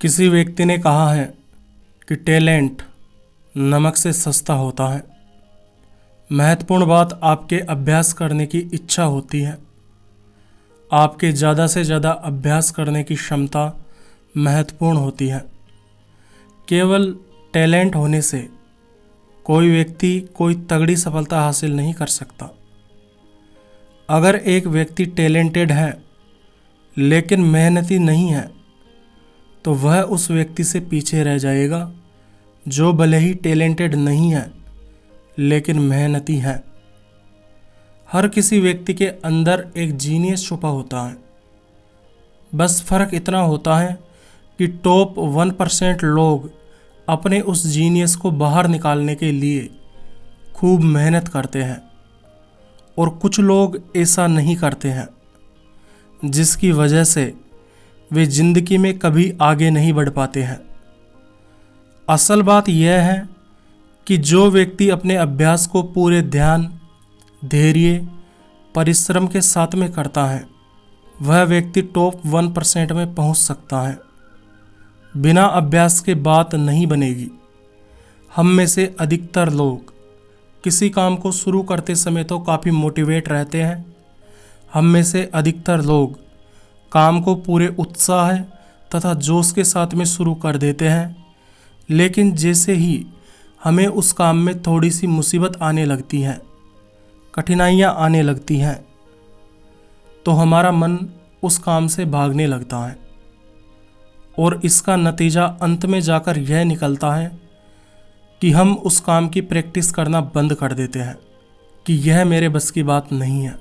किसी व्यक्ति ने कहा है कि टैलेंट नमक से सस्ता होता है। महत्वपूर्ण बात आपके अभ्यास करने की इच्छा होती है। आपके ज़्यादा से ज़्यादा अभ्यास करने की क्षमता महत्वपूर्ण होती है। केवल टैलेंट होने से कोई व्यक्ति कोई तगड़ी सफलता हासिल नहीं कर सकता। अगर एक व्यक्ति टैलेंटेड है लेकिन मेहनती नहीं है तो वह उस व्यक्ति से पीछे रह जाएगा जो भले ही टैलेंटेड नहीं है लेकिन मेहनती है। हर किसी व्यक्ति के अंदर एक जीनियस छुपा होता है। बस फर्क इतना होता है कि टॉप 1% लोग अपने उस जीनियस को बाहर निकालने के लिए खूब मेहनत करते हैं और कुछ लोग ऐसा नहीं करते हैं, जिसकी वजह से वे जिंदगी में कभी आगे नहीं बढ़ पाते हैं। असल बात यह है कि जो व्यक्ति अपने अभ्यास को पूरे ध्यान, धैर्य, परिश्रम के साथ में करता है वह व्यक्ति टॉप 1% में पहुंच सकता है। बिना अभ्यास के बात नहीं बनेगी। हम में से अधिकतर लोग किसी काम को शुरू करते समय तो काफ़ी मोटिवेट रहते हैं। हम में से अधिकतर लोग काम को पूरे उत्साह तथा जोश के साथ में शुरू कर देते हैं, लेकिन जैसे ही हमें उस काम में थोड़ी सी मुसीबत आने लगती है, कठिनाइयाँ आने लगती हैं, तो हमारा मन उस काम से भागने लगता है और इसका नतीजा अंत में जाकर यह निकलता है कि हम उस काम की प्रैक्टिस करना बंद कर देते हैं कि यह मेरे बस की बात नहीं है।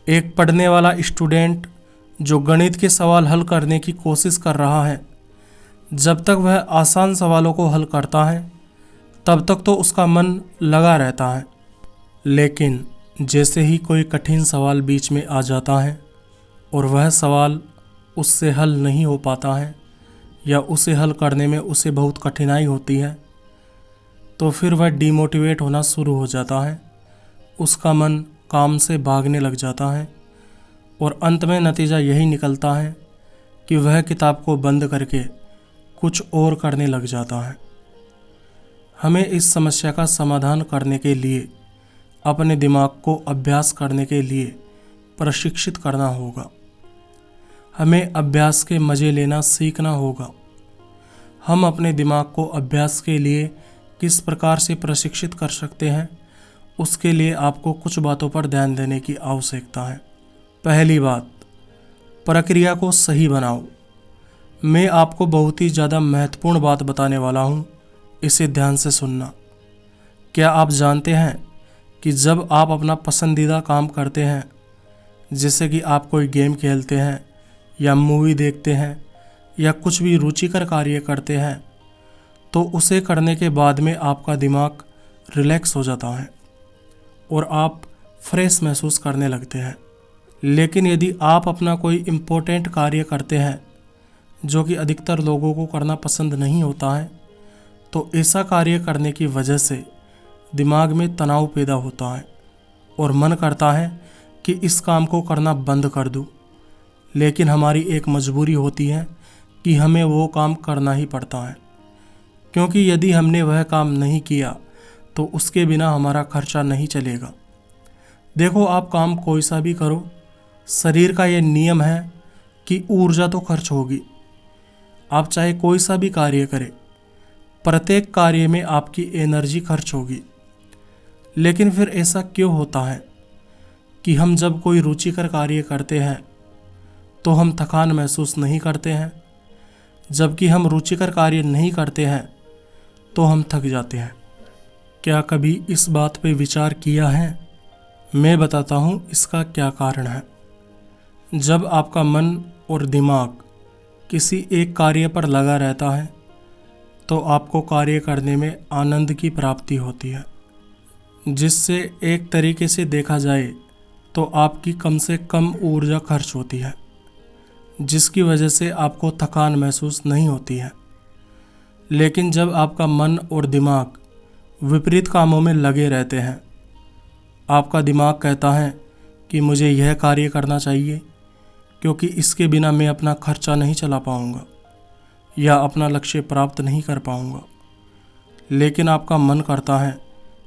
एक पढ़ने वाला स्टूडेंट जो गणित के सवाल हल करने की कोशिश कर रहा है, जब तक वह आसान सवालों को हल करता है तब तक तो उसका मन लगा रहता है, लेकिन जैसे ही कोई कठिन सवाल बीच में आ जाता है और वह सवाल उससे हल नहीं हो पाता है या उसे हल करने में उसे बहुत कठिनाई होती है, तो फिर वह डिमोटिवेट होना शुरू हो जाता है। उसका मन काम से भागने लग जाता है और अंत में नतीजा यही निकलता है कि वह किताब को बंद करके कुछ और करने लग जाता है। हमें इस समस्या का समाधान करने के लिए अपने दिमाग को अभ्यास करने के लिए प्रशिक्षित करना होगा। हमें अभ्यास के मज़े लेना सीखना होगा। हम अपने दिमाग को अभ्यास के लिए किस प्रकार से प्रशिक्षित कर सकते हैं, उसके लिए आपको कुछ बातों पर ध्यान देने की आवश्यकता है। पहली बात, प्रक्रिया को सही बनाओ। मैं आपको बहुत ही ज़्यादा महत्वपूर्ण बात बताने वाला हूँ, इसे ध्यान से सुनना। क्या आप जानते हैं कि जब आप अपना पसंदीदा काम करते हैं, जैसे कि आप कोई गेम खेलते हैं या मूवी देखते हैं या कुछ भी रुचिकर कार्य करते हैं, तो उसे करने के बाद में आपका दिमाग रिलैक्स हो जाता है और आप फ्रेश महसूस करने लगते हैं। लेकिन यदि आप अपना कोई इम्पोर्टेंट कार्य करते हैं जो कि अधिकतर लोगों को करना पसंद नहीं होता है, तो ऐसा कार्य करने की वजह से दिमाग में तनाव पैदा होता है और मन करता है कि इस काम को करना बंद कर दूं, लेकिन हमारी एक मजबूरी होती है कि हमें वो काम करना ही पड़ता है, क्योंकि यदि हमने वह काम नहीं किया तो उसके बिना हमारा खर्चा नहीं चलेगा। देखो, आप काम कोई सा भी करो, शरीर का ये नियम है कि ऊर्जा तो खर्च होगी। आप चाहे कोई सा भी कार्य करें, प्रत्येक कार्य में आपकी एनर्जी खर्च होगी। लेकिन फिर ऐसा क्यों होता है कि हम जब कोई रुचिकर कार्य करते हैं तो हम थकान महसूस नहीं करते हैं, जबकि हम रुचिकर कार्य नहीं करते हैं तो हम थक जाते हैं? क्या कभी इस बात पे विचार किया है? मैं बताता हूँ इसका क्या कारण है। जब आपका मन और दिमाग किसी एक कार्य पर लगा रहता है तो आपको कार्य करने में आनंद की प्राप्ति होती है, जिससे एक तरीके से देखा जाए तो आपकी कम से कम ऊर्जा खर्च होती है, जिसकी वजह से आपको थकान महसूस नहीं होती है। लेकिन जब आपका मन और दिमाग विपरीत कामों में लगे रहते हैं, आपका दिमाग कहता है कि मुझे यह कार्य करना चाहिए क्योंकि इसके बिना मैं अपना खर्चा नहीं चला पाऊंगा, या अपना लक्ष्य प्राप्त नहीं कर पाऊंगा, लेकिन आपका मन करता है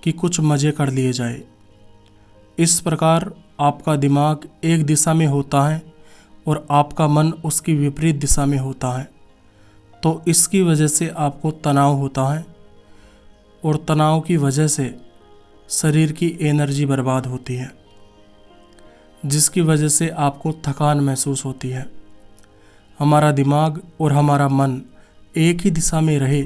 कि कुछ मज़े कर लिए जाए। इस प्रकार आपका दिमाग एक दिशा में होता है और आपका मन उसकी विपरीत दिशा में होता है, तो इसकी वजह से आपको तनाव होता है और तनाव की वजह से शरीर की एनर्जी बर्बाद होती है, जिसकी वजह से आपको थकान महसूस होती है। हमारा दिमाग और हमारा मन एक ही दिशा में रहे,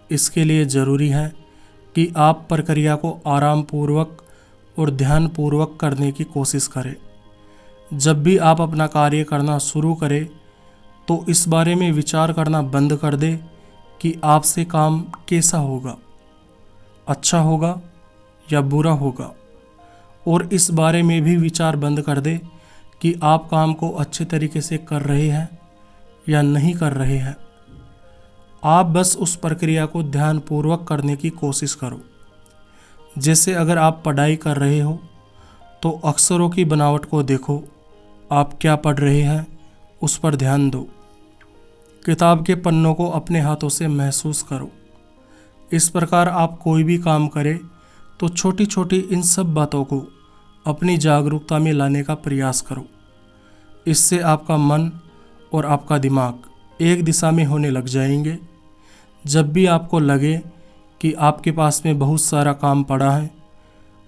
इसके लिए ज़रूरी है कि आप प्रक्रिया को आराम पूर्वक और ध्यानपूर्वक करने की कोशिश करें। जब भी आप अपना कार्य करना शुरू करें तो इस बारे में विचार करना बंद कर दें कि आपसे काम कैसा होगा, अच्छा होगा या बुरा होगा, और इस बारे में भी विचार बंद कर दें कि आप काम को अच्छे तरीके से कर रहे हैं या नहीं कर रहे हैं। आप बस उस प्रक्रिया को ध्यानपूर्वक करने की कोशिश करो। जैसे अगर आप पढ़ाई कर रहे हो तो अक्षरों की बनावट को देखो, आप क्या पढ़ रहे हैं उस पर ध्यान दो। किताब के पन्नों को अपने हाथों से महसूस करो। इस प्रकार आप कोई भी काम करें तो छोटी छोटी इन सब बातों को अपनी जागरूकता में लाने का प्रयास करो। इससे आपका मन और आपका दिमाग एक दिशा में होने लग जाएंगे। जब भी आपको लगे कि आपके पास में बहुत सारा काम पड़ा है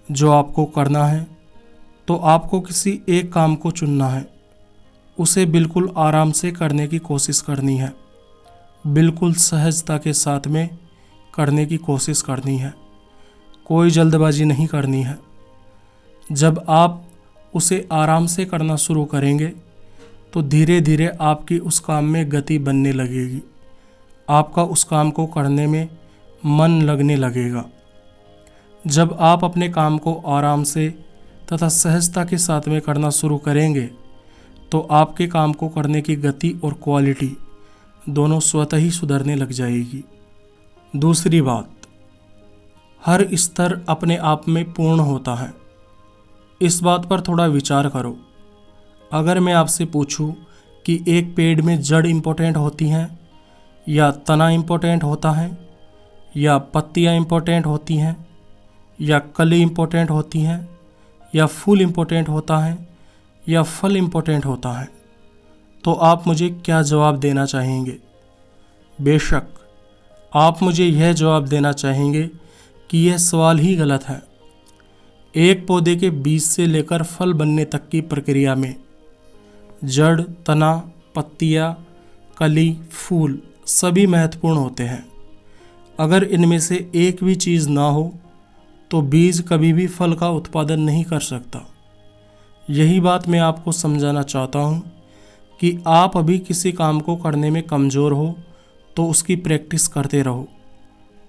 जो आपको करना है, तो आपको किसी एक काम को चुनना है। उसे बिल्कुल आराम से करने की कोशिश करनी है, बिल्कुल सहजता के साथ में करने की कोशिश करनी है, कोई जल्दबाजी नहीं करनी है। जब आप उसे आराम से करना शुरू करेंगे तो धीरे धीरे आपकी उस काम में गति बनने लगेगी, आपका उस काम को करने में मन लगने लगेगा। जब आप अपने काम को आराम से तथा सहजता के साथ में करना शुरू करेंगे तो आपके काम को करने की गति और क्वालिटी दोनों स्वतः ही सुधरने लग जाएगी। दूसरी बात, हर स्तर अपने आप में पूर्ण होता है। इस बात पर थोड़ा विचार करो। अगर मैं आपसे पूछूं कि एक पेड़ में जड़ इम्पोर्टेंट होती हैं या तना इम्पोर्टेंट होता है, या पत्तियां इम्पोर्टेंट होती हैं, या कली इम्पोर्टेंट होती हैं, या फूल इम्पोर्टेंट होता है, या फल इम्पोर्टेंट होता है, तो आप मुझे क्या जवाब देना चाहेंगे? बेशक आप मुझे यह जवाब देना चाहेंगे कि यह सवाल ही गलत है। एक पौधे के बीज से लेकर फल बनने तक की प्रक्रिया में जड़, तना, पत्तियाँ, कली, फूल सभी महत्वपूर्ण होते हैं। अगर इनमें से एक भी चीज़ ना हो तो बीज कभी भी फल का उत्पादन नहीं कर सकता। यही बात मैं आपको समझाना चाहता हूँ कि आप अभी किसी काम को करने में कमज़ोर हो तो उसकी प्रैक्टिस करते रहो।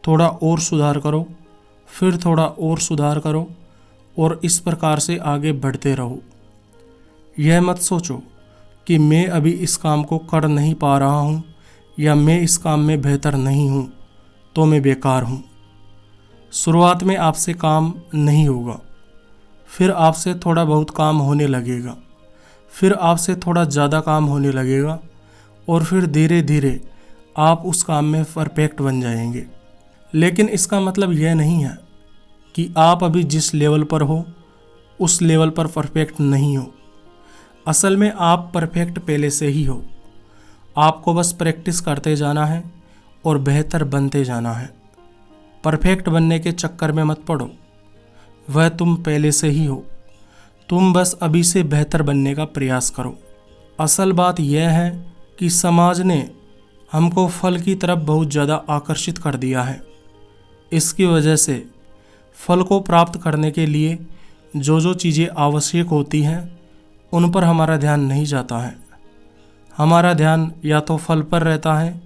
थोड़ा और सुधार करो, फिर थोड़ा और सुधार करो, और इस प्रकार से आगे बढ़ते रहो। यह मत सोचो कि मैं अभी इस काम को कर नहीं पा रहा हूँ या मैं इस काम में बेहतर नहीं हूँ तो मैं बेकार हूँ। शुरुआत में आपसे काम नहीं होगा, फिर आपसे थोड़ा बहुत काम होने लगेगा, फिर आपसे थोड़ा ज़्यादा काम होने लगेगा, और फिर धीरे धीरे आप उस काम में परफेक्ट बन जाएंगे। लेकिन इसका मतलब यह नहीं है कि आप अभी जिस लेवल पर हो उस लेवल पर परफेक्ट नहीं हो। असल में आप परफेक्ट पहले से ही हो। आपको बस प्रैक्टिस करते जाना है और बेहतर बनते जाना है। परफेक्ट बनने के चक्कर में मत पड़ो, वह तुम पहले से ही हो। तुम बस अभी से बेहतर बनने का प्रयास करो। असल बात यह है कि समाज ने हमको फल की तरफ बहुत ज़्यादा आकर्षित कर दिया है। इसकी वजह से फल को प्राप्त करने के लिए जो जो चीज़ें आवश्यक होती हैं उन पर हमारा ध्यान नहीं जाता है। हमारा ध्यान या तो फल पर रहता है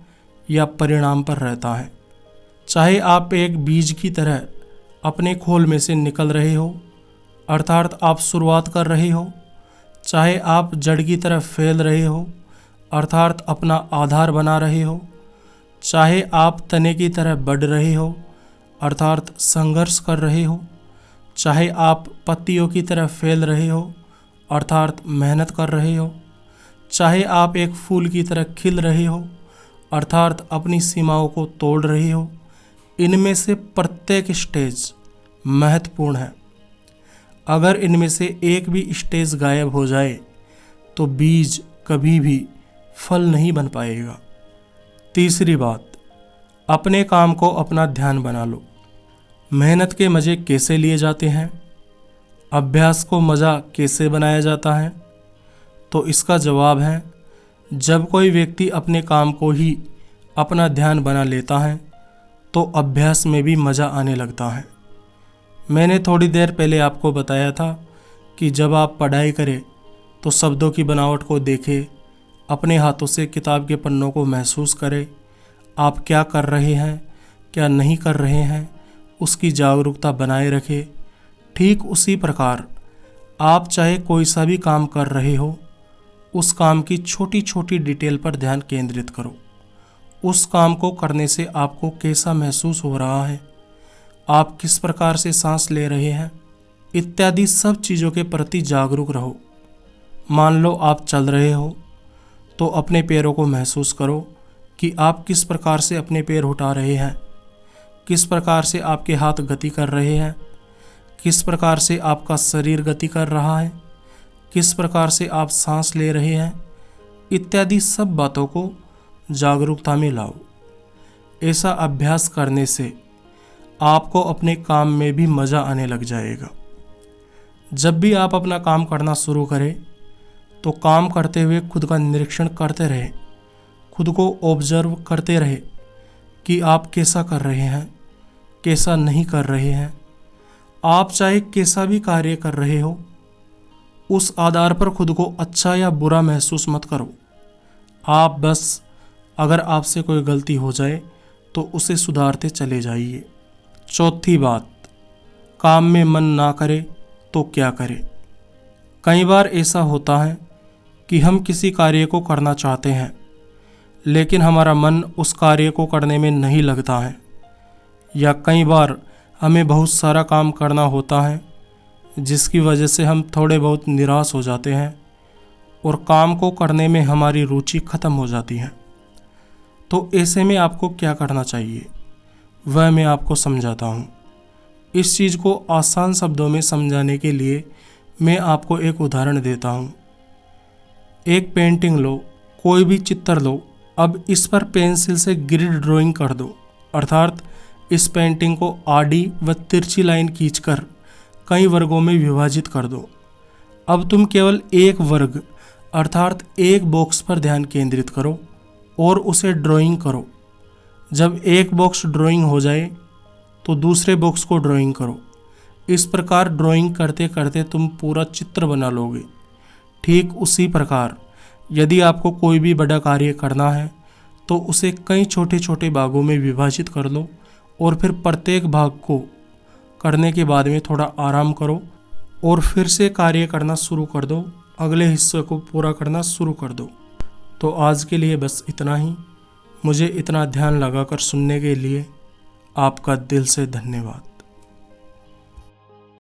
या परिणाम पर रहता है। चाहे आप एक बीज की तरह अपने खोल में से निकल रहे हो, अर्थात आप शुरुआत कर रहे हो, चाहे आप जड़ की तरफ फैल रहे हो, अर्थात अपना आधार बना रहे हो, चाहे आप तने की तरह बढ़ रहे हो, अर्थात संघर्ष कर रहे हो, चाहे आप पत्तियों की तरह फैल रहे हो, अर्थात मेहनत कर रहे हो, चाहे आप एक फूल की तरह खिल रहे हो, अर्थात अपनी सीमाओं को तोड़ रहे हो। इनमें से प्रत्येक स्टेज महत्वपूर्ण है। अगर इनमें से एक भी स्टेज गायब हो जाए तो बीज कभी भी फल नहीं बन पाएगा। तीसरी बात, अपने काम को अपना ध्यान बना लो। मेहनत के मज़े कैसे लिए जाते हैं, अभ्यास को मज़ा कैसे बनाया जाता है? तो इसका जवाब है, जब कोई व्यक्ति अपने काम को ही अपना ध्यान बना लेता है तो अभ्यास में भी मज़ा आने लगता है। मैंने थोड़ी देर पहले आपको बताया था कि जब आप पढ़ाई करें तो शब्दों की बनावट को देखें, अपने हाथों से किताब के पन्नों को महसूस करें, आप क्या कर रहे हैं क्या नहीं कर रहे हैं उसकी जागरूकता बनाए रखें। ठीक उसी प्रकार आप चाहे कोई सा भी काम कर रहे हो, उस काम की छोटी छोटी डिटेल पर ध्यान केंद्रित करो। उस काम को करने से आपको कैसा महसूस हो रहा है, आप किस प्रकार से सांस ले रहे हैं, इत्यादि सब चीज़ों के प्रति जागरूक रहो। मान लो आप चल रहे हो तो अपने पैरों को महसूस करो कि आप किस प्रकार से अपने पैर उठा रहे हैं, किस प्रकार से आपके हाथ गति कर रहे हैं, किस प्रकार से आपका शरीर गति कर रहा है, किस प्रकार से आप सांस ले रहे हैं, इत्यादि सब बातों को जागरूकता में लाओ। ऐसा अभ्यास करने से आपको अपने काम में भी मज़ा आने लग जाएगा। जब भी आप अपना काम करना शुरू करें तो काम करते हुए खुद का निरीक्षण करते रहे, खुद को ऑब्जर्व करते रहे कि आप कैसा कर रहे हैं, कैसा नहीं कर रहे हैं। आप चाहे कैसा भी कार्य कर रहे हो, उस आधार पर खुद को अच्छा या बुरा महसूस मत करो। आप बस अगर आपसे कोई गलती हो जाए तो उसे सुधारते चले जाइए। चौथी बात, काम में मन ना करे तो क्या करें। कई बार ऐसा होता है कि हम किसी कार्य को करना चाहते हैं लेकिन हमारा मन उस कार्य को करने में नहीं लगता है, या कई बार हमें बहुत सारा काम करना होता है जिसकी वजह से हम थोड़े बहुत निराश हो जाते हैं और काम को करने में हमारी रुचि खत्म हो जाती है। तो ऐसे में आपको क्या करना चाहिए वह मैं आपको समझाता हूँ। इस चीज़ को आसान शब्दों में समझाने के लिए मैं आपको एक उदाहरण देता हूँ। एक पेंटिंग लो, कोई भी चित्र लो, अब इस पर पेंसिल से ग्रिड ड्राइंग कर दो, अर्थात इस पेंटिंग को आड़ी व तिरछी लाइन खींचकर कई वर्गों में विभाजित कर दो। अब तुम केवल एक वर्ग अर्थात एक बॉक्स पर ध्यान केंद्रित करो और उसे ड्राइंग करो। जब एक बॉक्स ड्राइंग हो जाए तो दूसरे बॉक्स को ड्राइंग करो। इस प्रकार ड्राइंग करते करते तुम पूरा चित्र बना लोगे। ठीक उसी प्रकार यदि आपको कोई भी बड़ा कार्य करना है तो उसे कई छोटे छोटे भागों में विभाजित कर लो और फिर प्रत्येक भाग को करने के बाद में थोड़ा आराम करो और फिर से कार्य करना शुरू कर दो, अगले हिस्से को पूरा करना शुरू कर दो। तो आज के लिए बस इतना ही। मुझे इतना ध्यान लगाकर सुनने के लिए आपका दिल से धन्यवाद।